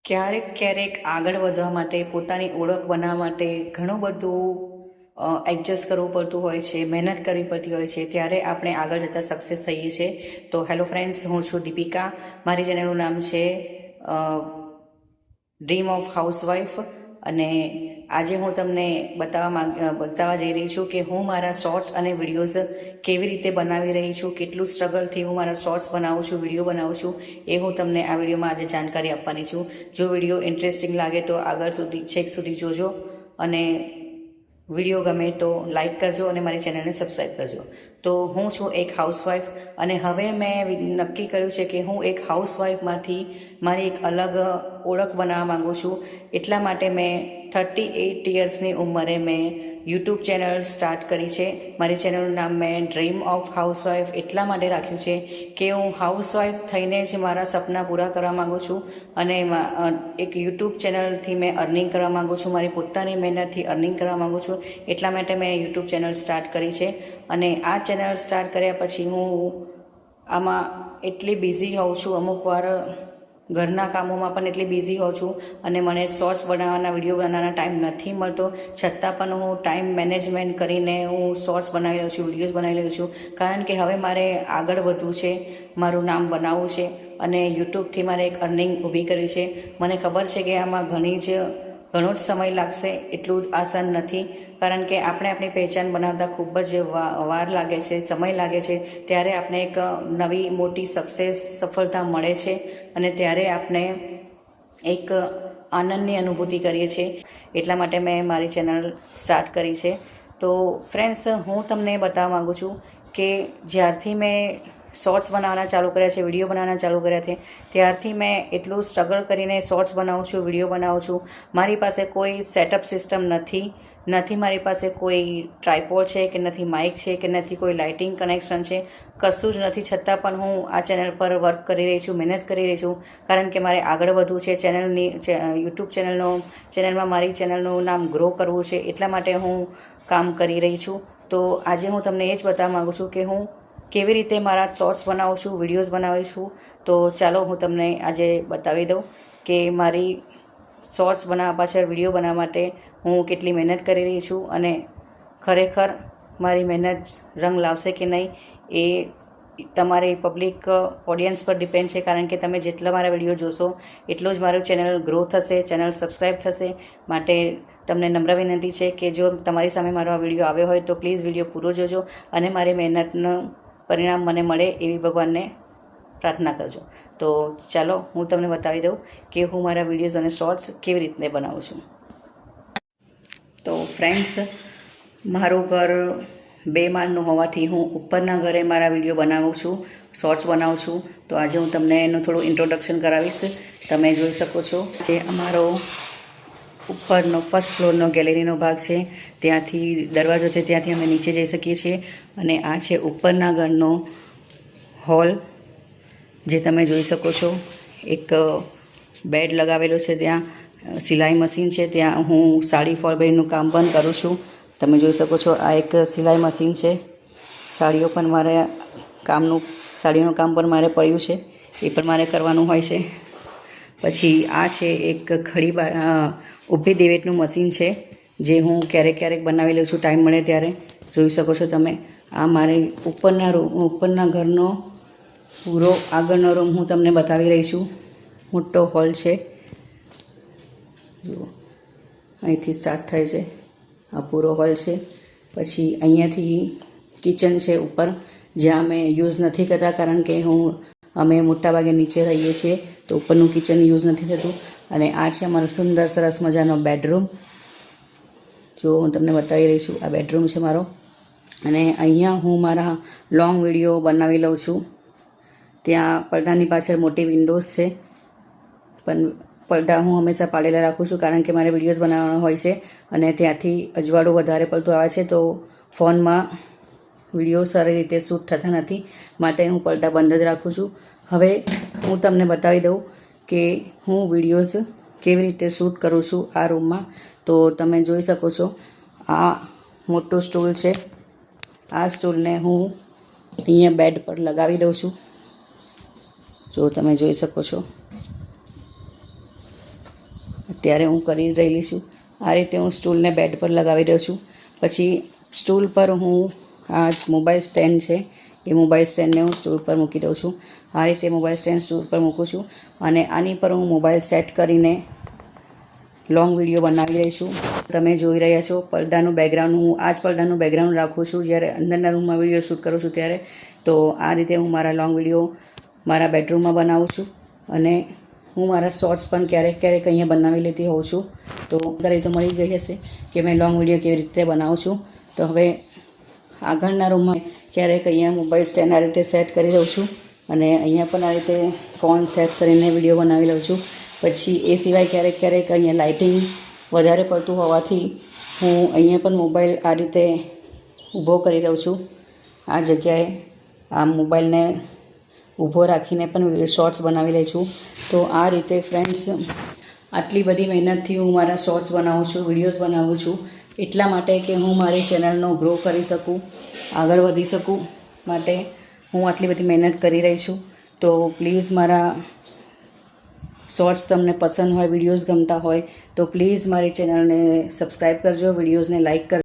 ક્યારેક ક્યારેક આગળ વધવા માટે પોતાની ઓળખ બનાવવા માટે ઘણું બધું એડજસ્ટ કરવું પડતું હોય છે, મહેનત કરવી પડતી હોય છે, ત્યારે આપણે આગળ જતાં સક્સેસ થઈએ છીએ. તો હેલો ફ્રેન્ડ્સ, હું છું દીપિકા. મારી ચેનલનું નામ છે ડ્રીમ ઓફ હાઉસવાઈફ. અને આજે હું તમને બતાવવા જઈ રહી છું કે હું મારા શોર્ટ્સ અને વિડીયોઝ કેવી રીતે બનાવી રહી છું, કેટલું સ્ટ્રગલથી હું મારા શોર્ટ્સ બનાવું છું, વિડીયો બનાવું છું, એ હું તમને આ વિડીયોમાં આજે જાણકારી આપવાની છું. જો વિડીયો ઇન્ટરેસ્ટિંગ લાગે તો આગળ સુધી છેક સુધી જોજો, અને વિડીયો ગમે તો લાઈક કરજો અને મારી ચેનલને સબસ્ક્રાઈબ કરજો. તો હું છું એક હાઉસવાઈફ, અને હવે મેં નક્કી કર્યું છે કે હું એક હાઉસવાઈફમાંથી મારી એક અલગ ઓળખ બનાવવા માગું છું. એટલા માટે મેં 38 યર્સની ઉંમરે મેં યુટ્યુબ ચેનલ સ્ટાર્ટ કરી છે. મારી ચેનલનું નામ મેં ડ્રીમ ઓફ હાઉસવાઈફ એટલા માટે રાખ્યું છે કે હું હાઉસવાઈફ થઈને જ મારા સપના પૂરા કરવા માગું છું, અને એક યુટ્યુબ ચેનલથી મેં અર્નિંગ કરવા માગું છું, મારી પોતાની મહેનતથી અર્નિંગ કરવા માગું છું. એટલા માટે મેં યુટ્યુબ ચેનલ સ્ટાર્ટ કરી છે. અને આ ચેનલ સ્ટાર્ટ કર્યા પછી હું આમાં એટલી બિઝી હોઉં છું, અમુક વાર ઘરના કામોમાં પણ એટલી બિઝી હોઉં છું, અને મને શોર્ટ્સ બનાવવાના, વિડીયો બનાવવાના ટાઈમ નથી મળતો. છતાં પણ હું ટાઈમ મેનેજમેન્ટ કરીને હું શોર્ટ્સ બનાવી લઉં છું, વિડીયોઝ બનાવી લઉં છું. કારણ કે હવે મારે આગળ વધવું છે, મારું નામ બનાવવું છે, અને યુટ્યુબથી મારે એક અર્નિંગ ઊભી કરવી છે. મને ખબર છે કે આમાં ઘણો જ સમય લાગશે, એટલું જ આસાન નથી. કારણ કે આપણે આપણી પહેચાન બનાવતા ખૂબ જ વાર લાગે છે, સમય લાગે છે. ત્યારે આપણે એક નવી મોટી સફળતા મળે છે, અને ત્યારે આપણે એક આનંદની અનુભૂતિ કરીએ છીએ. એટલા માટે મેં મારી ચેનલ સ્ટાર્ટ કરી છે. તો ફ્રેન્ડ્સ, હું તમને બતાવવા માગું છું કે જ્યારથી મેં શોર્ટ્સ બનાવવાના ચાલુ કર્યા છે, વિડીયો બનાવવાના ચાલુ કર્યા છે, ત્યારથી મેં એટલું સ્ટ્રગલ કરીને શોર્ટ્સ બનાવું છું, વિડીયો બનાવું છું. મારી પાસે કોઈ સેટઅપ સિસ્ટમ નથી મારી પાસે કોઈ ટ્રાયપોડ છે, કે નથી માઇક છે, કે નથી કોઈ લાઇટિંગ કનેક્શન છે, કશું જ નથી. છતાં પણ હું આ ચેનલ પર વર્ક કરી રહી છું, મહેનત કરી રહી છું. કારણ કે મારે આગળ વધવું છે, યુટ્યુબ ચેનલમાં મારી ચેનલનું નામ ગ્રો કરવું છે. એટલા માટે હું કામ કરી રહી છું. તો આજે હું તમને એ જ બતાવવા માગું છું કે હું કેવી રીતે મારા શોર્ટ્સ બનાવું છું, વિડીયોઝ બનાવું છું. તો ચાલો હું તમને આજે બતાવી દઉં કે મારી શોર્ટ્સ બનાવવા પાછળ, વિડીયો બનાવવા માટે હું કેટલી મહેનત કરી રહી છું, અને ખરેખર મારી મહેનત રંગ લાવશે કે નહીં એ તમારી પબ્લિક ઓડિયન્સ પર ડિપેન્ડ છે. કારણ કે તમે જેટલા મારા વિડીયો જોશો એટલો જ મારું ચેનલ ગ્રો થશે, ચેનલ સબસ્ક્રાઈબ થશે. માટે તમને નમ્ર વિનંતી છે કે જો તમારી સામે મારો આ વિડીયો આવ્યો હોય તો પ્લીઝ વિડીયો પૂરો જોજો, અને મારી મહેનતનું પરિણામ મને મળે એવી ભગવાનને પ્રાર્થના કરજો. તો ચાલો હું તમને બતાવી દઉં કે હું મારા વિડીયોઝ અને શોર્ટ્સ કેવી રીતે બનાવું છું. તો ફ્રેન્ડ્સ, મારું ઘર 2 માળનું હોવાથી હું ઉપરના ઘરે મારા વિડીયો બનાવું છું, શોર્ટ્સ બનાવું છું. તો આજે હું તમને એનું થોડું ઇન્ટ્રોડક્શન કરાવીશ. તમે જોઈ શકો છો જે અમારો ઉપરનો ફર્સ્ટ ફ્લોરનો ગેલેરીનો ભાગ છે, ત્યાંથી દરવાજો છે, ત્યાંથી અમે નીચે જઈ શકીએ છીએ. અને આ છે ઉપરના ઘરનો હોલ, જે તમે જોઈ શકો છો. એક બેડ લગાવેલો છે, ત્યાં સિલાઈ મશીન છે, ત્યાં હું સાડી ફોલ બેડનું કામ પણ કરું છું. તમે જોઈ શકો છો આ એક સિલાઈ મશીન છે. સાડીઓનું કામ પણ મારે પડ્યું છે, એ પણ મારે કરવાનું હોય છે. પછી આ છે એક ઊભી દિવેટનું મશીન છે, જે હું ક્યારેક બનાવી લઉં છું ટાઈમ મળે ત્યારે. જોઈ શકો છો તમે. આ મારે ઉપરના ઘરનો પૂરો આગળનો રૂમ હું તમને બતાવી રહી છું. મોટો હોલ છે, જુઓ અહીંથી સ્ટાર્ટ થાય છે, આ પૂરો હોલ છે. પછી અહીંયાથી કિચન છે ઉપર, જ્યાં અમે યુઝ નથી કરતા, કારણ કે અમે મોટાભાગે નીચે રહીએ છીએ, તો ઉપરનું કિચન યુઝ નથી થતું. અને આ છે અમારો સુંદર સરસ મજાનો બેડરૂમ. જો હું તમને બતાવી રહી છું, આ બેડરૂમ છે મારો. અને અહીંયા હું મારા લોંગ વિડીયો બનાવી લઉં છું. ત્યાં પડદાની પાછળ મોટી વિન્ડોઝ છે, પણ પડદા હું હંમેશા પાડેલા રાખું છું, કારણ કે મારે વિડીયોઝ બનાવવાના હોય છે, અને ત્યાંથી અજવાળું વધારે પડતું આવે છે, તો ફોનમાં વિડીયો સારી રીતે શૂટ થતા નથી. માટે હું પડદા બંધ જ રાખું છું. હવે હું તમને બતાવી દઉં કે હું વિડીયોઝ કેવી રીતે શૂટ કરું છું આ રૂમમાં. તો તમે જોઈ શકો છો, આ મોટું સ્ટૂલ છે. આ સ્ટૂલને હું અહીંયા બેડ પર લગાવી દઉં છું. જો તમે જોઈ શકો છો, અત્યારે હું કરી રહેલી છું. આ રીતે હું સ્ટૂલને બેડ પર લગાવી રહ્યો છું. પછી સ્ટૂલ પર હું આ મોબાઈલ સ્ટેન્ડ છે એ મોબાઈલ સ્ટેન્ડને હું સ્ટૂલ પર મૂકી દઉં છું. આ રીતે મોબાઈલ સ્ટેન્ડ સ્ટૂલ પર મૂકું છું અને આની પર હું મોબાઈલ સેટ કરીને લોંગ વિડીયો બનાવી રહી છું. તમે જોઈ રહ્યા છો પડદાનું બેકગ્રાઉન્ડ, હું આ જ પડદાનું બેકગ્રાઉન્ડ રાખું છું જ્યારે અંદરના રૂમમાં વિડીયો શૂટ કરું છું ત્યારે. તો આ રીતે હું મારા લોંગ વિડીયો મારા બેડરૂમમાં બનાવું છું અને હું મારા શોર્ટ્સ પણ ક્યારેક ક્યારેક અહીંયા બનાવી લેતી હોઉં છું. તો ઘરે તો મળી ગઈ હશે કે મેં લોંગ વિડીયો કેવી રીતે બનાવું છું. તો હવે આગળના રૂમમાં ક્યારેક અહીંયા મોબાઈલ સ્ટેન્ડ આ રીતે સેટ કરી દઉં છું અને અહીંયા પણ આ રીતે ફોન સેટ કરીને વિડીયો બનાવી લઉં છું. પછી એ સિવાય ક્યારેક ક્યારેક અહીંયા લાઇટિંગ વધારે પડતું હોવાથી હું અહીંયા પણ મોબાઈલ આ રીતે ઊભો કરી દઉં છું. આ જગ્યાએ આ મોબાઈલને ઊભો રાખીને પણ શોર્ટ્સ બનાવી લઉં છું. તો આ રીતે ફ્રેન્ડ્સ આટલી બધી મહેનતથી હું મારા શોર્ટ્સ બનાવું છું, વિડીયોઝ બનાવું છું એટલા માટે કે હું મારી ચેનલનો ગ્રો કરી શકું, આગળ વધી શકું માટે હું આટલી બધી મહેનત કરી રહી છું. તો પ્લીઝ મારા શોર્ટ્સ તમને પસંદ હોય, વિડીયોઝ ગમતા હોય તો પ્લીઝ મારી ચેનલને સબસ્ક્રાઈબ કરજો, વિડીયોઝને લાઇક કરજો.